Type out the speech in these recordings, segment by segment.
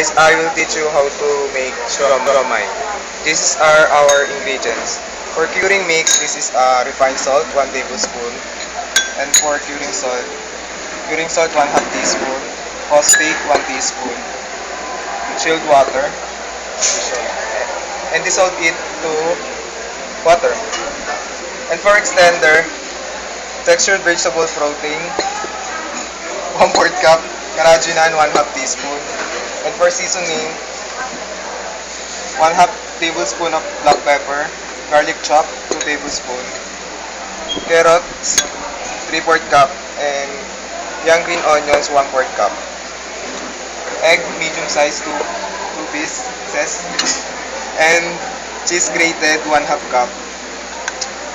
guys, I will teach you how to make siomai. These are our ingredients. For curing mix, this is refined salt, 1 tablespoon. And for curing salt 1/2 teaspoon. Phosphate, 1 teaspoon. Chilled water. And dissolve it to water. And for extender, textured vegetable protein, 1/4 cup. Carrageenan, 1/2 teaspoon. And for seasoning, 1/2 tablespoon of black pepper, garlic chop, 2 tablespoon, carrots, 3/4 cup, and young green onions, 1/4 cup. Egg, medium size, 2 pieces, and cheese grated, 1/2 cup,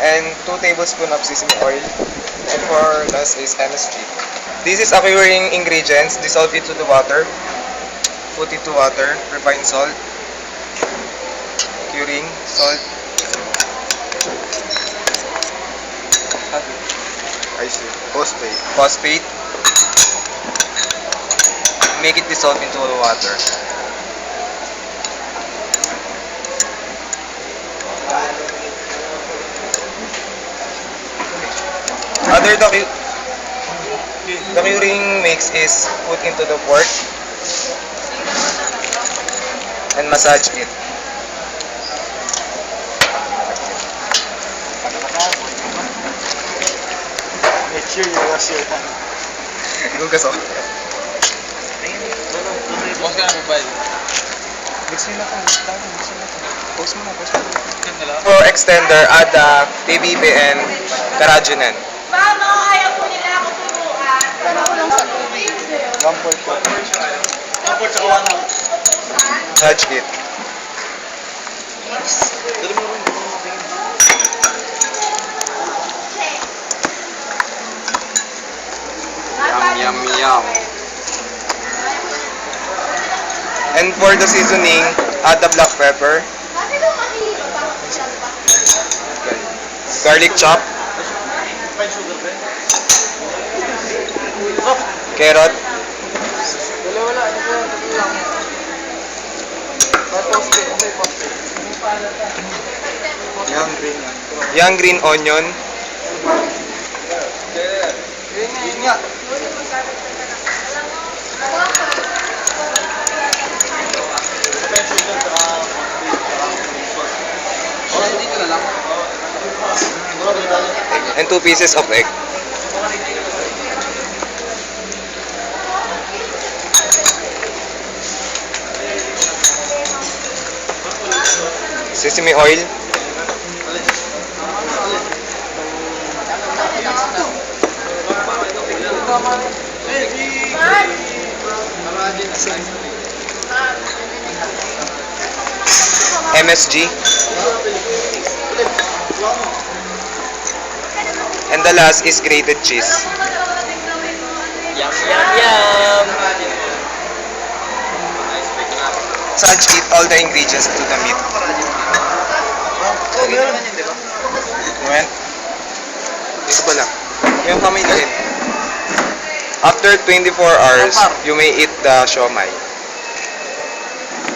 and 2 tablespoon of sesame oil. And for last is MSG. This is a curing ingredients. Dissolve it to the water. Put it to water. Refined salt. Curing salt. I see. Phosphate. Make it dissolve into the water. The curing mix is put into the pork and massage it. Make sure you wash your hands. Gugas ako. Wash ka na mobile. Mix nyo na ito. Post mo na. For extender, add the TBP and Carrageenan. Mama, ayaw po nila ako turuan. Pero ako lang sa tubig. 1/4 cup. 1/4 sa 1/2. Massage it. Dali mo rin. Yum. And for the seasoning, add the black pepper, garlic chop, Fine sugar ba? carrot, Wala. Ano po lang? May phosphate. young green onion, Yun nga. and 2 pieces of egg. Sesame oil, MSG, and the last is grated cheese. Yum. Massage it all the ingredients to the meat. Moment. Dito pala. Yung kamay din. After 24 hours, you may eat the siomai.